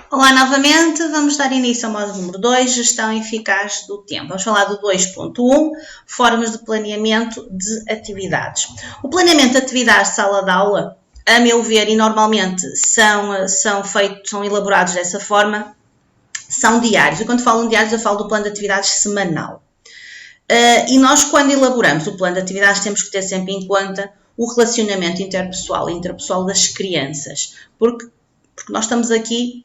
Olá novamente, vamos dar início ao módulo número 2, gestão eficaz do tempo. Vamos falar do 2.1, formas de planeamento de atividades. O planeamento de atividades de sala de aula, a meu ver, e normalmente são elaborados dessa forma, são diários. E quando falo diários, eu falo do plano de atividades semanal. E nós, quando elaboramos o plano de atividades, temos que ter sempre em conta o relacionamento interpessoal e intrapessoal das crianças, porque nós estamos aqui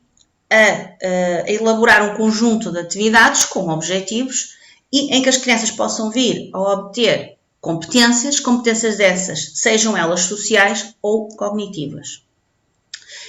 a elaborar um conjunto de atividades com objetivos e em que as crianças possam vir a obter competências dessas, sejam elas sociais ou cognitivas.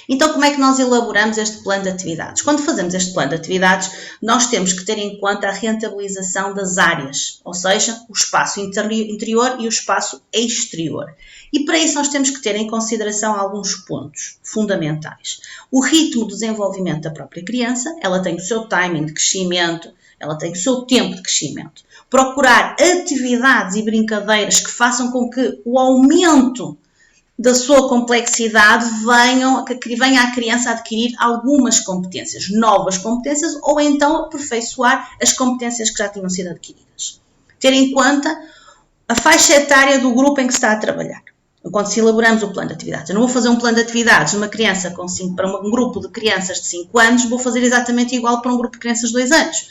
Então, como é que nós elaboramos este plano de atividades? Quando fazemos este plano de atividades, nós temos que ter em conta a rentabilização das áreas, ou seja, o espaço interior e o espaço exterior. E para isso nós temos que ter em consideração alguns pontos fundamentais. O ritmo de desenvolvimento da própria criança, ela tem o seu timing de crescimento, ela tem o seu tempo de crescimento. Procurar atividades e brincadeiras que façam com que o aumento da sua complexidade venha a criança a adquirir algumas competências, novas competências, ou então aperfeiçoar as competências que já tinham sido adquiridas. Ter em conta a faixa etária do grupo em que se está a trabalhar. Quando se elaboramos o plano de atividades, eu não vou fazer um plano de atividades numa criança para um grupo de crianças de 5 anos, vou fazer exatamente igual para um grupo de crianças de 2 anos,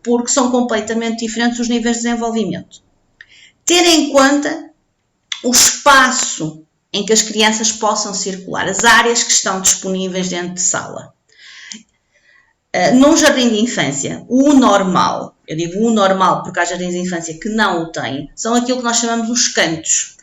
porque são completamente diferentes os níveis de desenvolvimento. Ter em conta o espaço em que as crianças possam circular, as áreas que estão disponíveis dentro de sala. Num jardim de infância, o normal, eu digo o normal porque há jardins de infância que não o têm, são aquilo que nós chamamos os cantos.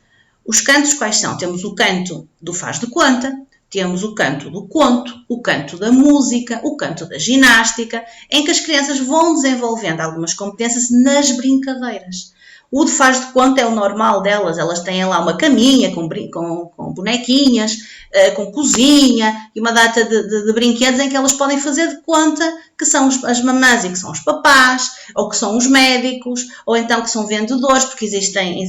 Os cantos quais são? Temos o canto do faz de conta, temos o canto do conto, o canto da música, o canto da ginástica, em que as crianças vão desenvolvendo algumas competências nas brincadeiras. O de faz de conta é o normal delas, elas têm lá uma caminha com bonequinhas, com cozinha e uma data de brinquedos em que elas podem fazer de conta que são as mamãs e que são os papás, ou que são os médicos, ou então que são vendedores, porque existem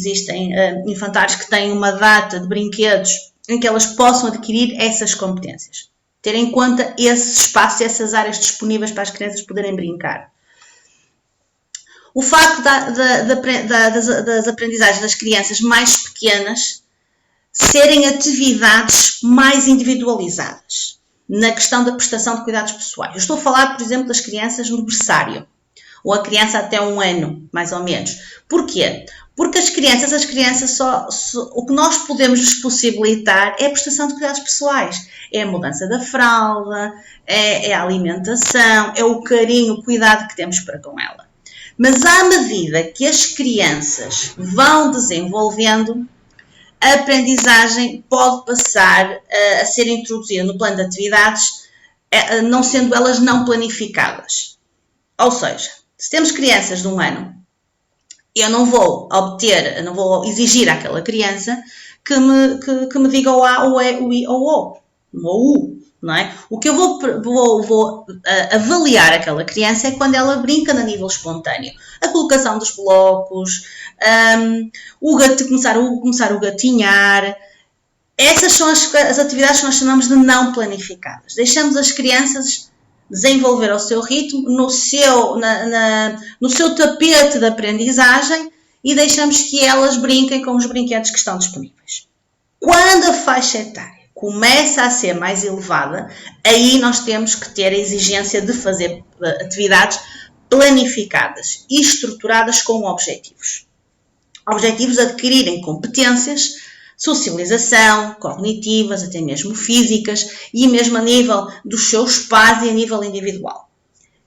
infantários que têm uma data de brinquedos em que elas possam adquirir essas competências. Ter em conta esse espaço e essas áreas disponíveis para as crianças poderem brincar. O facto das aprendizagens das crianças mais pequenas serem atividades mais individualizadas na questão da prestação de cuidados pessoais. Eu estou a falar, por exemplo, das crianças no berçário, ou a criança até 1 ano, mais ou menos. Porquê? Porque as crianças o que nós podemos lhes possibilitar é a prestação de cuidados pessoais. É a mudança da fralda, é a alimentação, é o carinho, o cuidado que temos para com ela. Mas à medida que as crianças vão desenvolvendo, a aprendizagem pode passar a ser introduzida no plano de atividades, não sendo elas não planificadas. Ou seja, se temos crianças de 1 ano, eu não vou exigir àquela criança que me diga o A, o E, o I ou o U. Não é? O que eu vou avaliar aquela criança é quando ela brinca a nível espontâneo. A colocação dos blocos, começar o gatinhar. Essas são as atividades que nós chamamos de não planificadas. Deixamos as crianças desenvolver ao seu ritmo, no seu tapete de aprendizagem e deixamos que elas brinquem com os brinquedos que estão disponíveis. Quando a faixa etária começa a ser mais elevada, aí nós temos que ter a exigência de fazer atividades planificadas e estruturadas com objetivos. Objetivos de adquirirem competências, socialização, cognitivas, até mesmo físicas e mesmo a nível dos seus pais e a nível individual.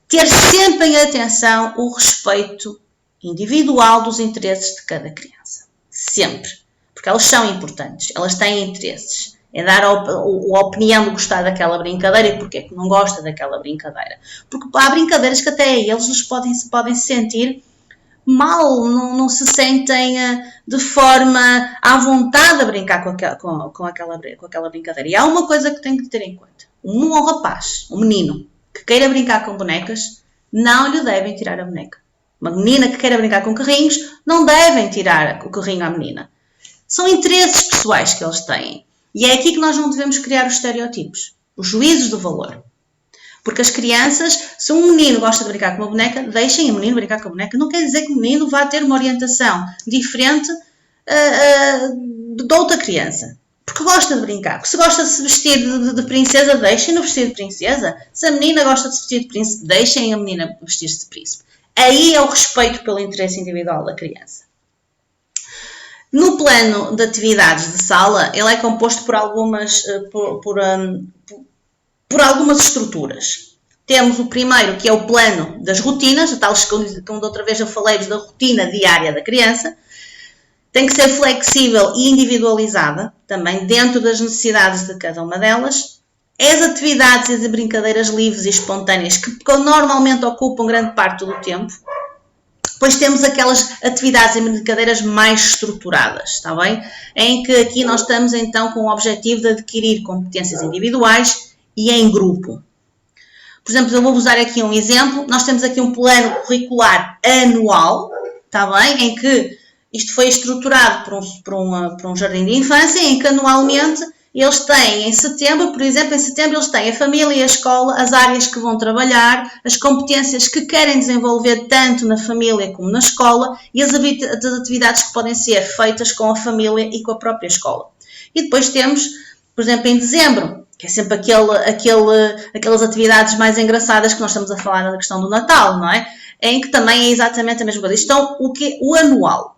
Ter sempre em atenção o respeito individual dos interesses de cada criança. Sempre. Porque elas são importantes, elas têm interesses. É dar a opinião de gostar daquela brincadeira e porque é que não gosta daquela brincadeira. Porque há brincadeiras que até eles podem se sentir mal, não se sentem de forma à vontade a brincar com aquela brincadeira. E há uma coisa que tem que ter em conta. Um rapaz, um menino, que queira brincar com bonecas, não lhe devem tirar a boneca. Uma menina que queira brincar com carrinhos, não devem tirar o carrinho à menina. São interesses pessoais que eles têm. E é aqui que nós não devemos criar os estereótipos, os juízos de valor. Porque as crianças, se um menino gosta de brincar com uma boneca, deixem o menino brincar com a boneca. Não quer dizer que o menino vá ter uma orientação diferente de outra criança. Porque gosta de brincar. Se gosta de se vestir de princesa, deixem-no vestir de princesa. Se a menina gosta de se vestir de príncipe, deixem a menina vestir-se de príncipe. Aí é o respeito pelo interesse individual da criança. No plano de atividades de sala, ele é composto por algumas estruturas. Temos o primeiro, que é o plano das rotinas, tal como da outra vez eu falei-vos da rotina diária da criança. Tem que ser flexível e individualizada, também dentro das necessidades de cada uma delas. As atividades e as brincadeiras livres e espontâneas, que normalmente ocupam grande parte do tempo. Depois temos aquelas atividades e brincadeiras mais estruturadas, está bem? Em que aqui nós estamos então com o objetivo de adquirir competências individuais e em grupo. Por exemplo, eu vou usar aqui um exemplo. Nós temos aqui um plano curricular anual, está bem? Em que isto foi estruturado por um jardim de infância, em que anualmente eles têm em setembro, por exemplo, em setembro eles têm a família e a escola, as áreas que vão trabalhar, as competências que querem desenvolver tanto na família como na escola e as atividades que podem ser feitas com a família e com a própria escola. E depois temos, por exemplo, em dezembro, que é sempre aquelas atividades mais engraçadas que nós estamos a falar na questão do Natal, não é? Em que também é exatamente a mesma coisa. Então, o anual.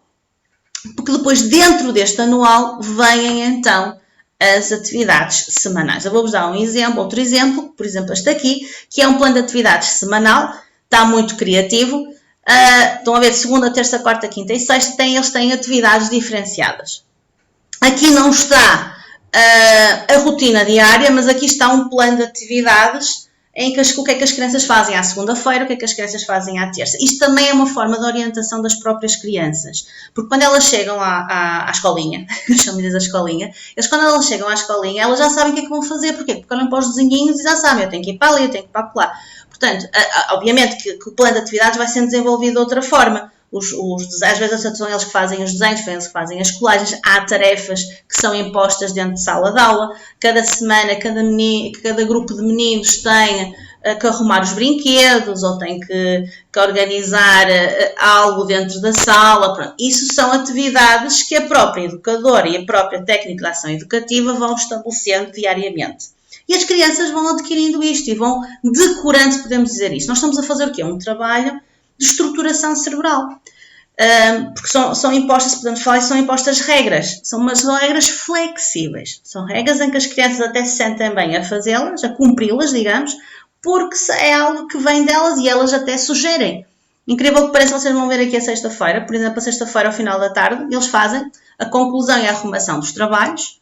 Porque depois, dentro deste anual, vêm então as atividades semanais. Eu vou-vos dar outro exemplo, por exemplo este aqui, que é um plano de atividades semanal, está muito criativo. Estão a ver, segunda, terça, quarta, quinta e sexta, eles têm atividades diferenciadas. Aqui não está a rotina diária, mas aqui está um plano de atividades em que o que é que as crianças fazem à segunda-feira, o que é que as crianças fazem à terça. Isto também é uma forma de orientação das próprias crianças, porque quando elas chegam à escolinha, chamamos a escolinha, quando elas chegam à escolinha, elas já sabem o que é que vão fazer. Porquê? Porque olham para os desenhinhos e já sabem, eu tenho que ir para ali, eu tenho que ir para lá. Portanto, obviamente que o plano de atividades vai sendo desenvolvido de outra forma. Às vezes são eles que fazem os desenhos, são eles que fazem as colagens, há tarefas que são impostas dentro de sala de aula, cada semana, cada grupo de meninos tem que arrumar os brinquedos ou tem que organizar algo dentro da sala. Pronto. Isso são atividades que a própria educadora e a própria técnica de ação educativa vão estabelecendo diariamente. E as crianças vão adquirindo isto e vão decorando, se podemos dizer isto. Nós estamos a fazer o quê? Um trabalho de estruturação cerebral. Porque são impostas, podemos falar, são impostas regras. São regras flexíveis. São regras em que as crianças até se sentem bem a fazê-las, a cumpri-las, digamos, porque é algo que vem delas e elas até sugerem. Incrível que pareça, vocês vão ver aqui a sexta-feira. Por exemplo, a sexta-feira, ao final da tarde, eles fazem a conclusão e a arrumação dos trabalhos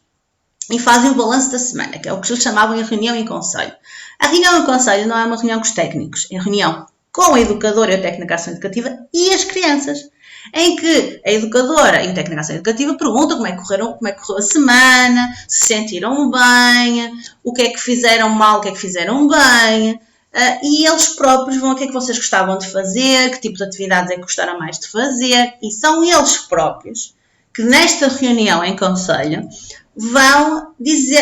e fazem o balanço da semana, que é o que eles chamavam de reunião em conselho. A reunião em conselho não é uma reunião com os técnicos, é a reunião com a educadora e a técnica de ação educativa e as crianças, em que a educadora e o técnico de ação educativa perguntam como é que correu a semana, se sentiram bem, o que é que fizeram mal, o que é que fizeram bem, e eles próprios vão a que é que vocês gostavam de fazer, que tipo de atividades é que gostaram mais de fazer, e são eles próprios que nesta reunião em conselho vão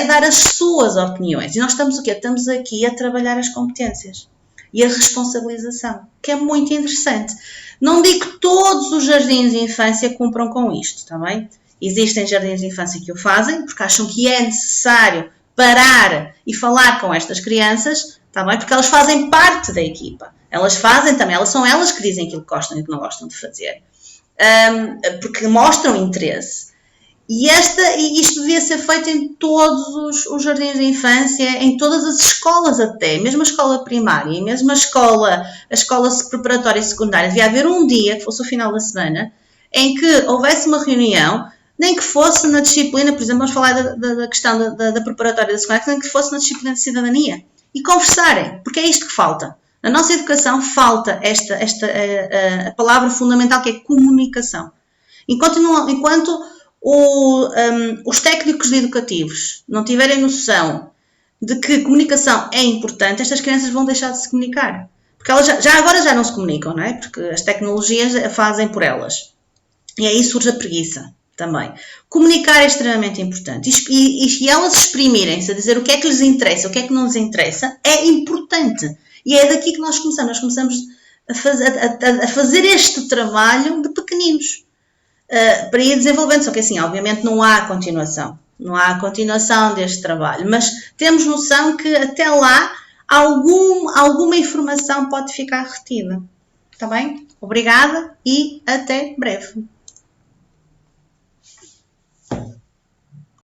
dar as suas opiniões. E nós estamos o quê? Estamos aqui a trabalhar as competências e a responsabilização, que é muito interessante. Não digo que todos os jardins de infância cumpram com isto, está bem? Existem jardins de infância que o fazem, porque acham que é necessário parar e falar com estas crianças, está bem? Porque elas fazem parte da equipa. Elas fazem também, são elas que dizem aquilo que gostam e que não gostam de fazer. Porque mostram interesse. E isto devia ser feito em todos os jardins de infância, em todas as escolas até, mesmo a escola primária e mesmo a escola preparatória e secundária. Devia haver um dia, que fosse o final da semana, em que houvesse uma reunião, nem que fosse na disciplina, por exemplo, vamos falar da questão da preparatória e da secundária, nem que fosse na disciplina de cidadania. E conversarem, porque é isto que falta. Na nossa educação falta a palavra fundamental, que é comunicação. Enquanto os técnicos educativos não tiverem noção de que comunicação é importante, estas crianças vão deixar de se comunicar. Porque elas agora já não se comunicam, não é? Porque as tecnologias fazem por elas. E aí surge a preguiça. também. Comunicar é extremamente importante. E elas exprimirem-se, a dizer o que é que lhes interessa, o que é que não lhes interessa, é importante. E é daqui que nós começamos. Nós começamos a fazer este trabalho de pequeninos. Para ir desenvolvendo. Só que assim, obviamente não há continuação. Não há continuação deste trabalho. Mas temos noção que até lá alguma informação pode ficar retida. Está bem? Obrigada e até breve.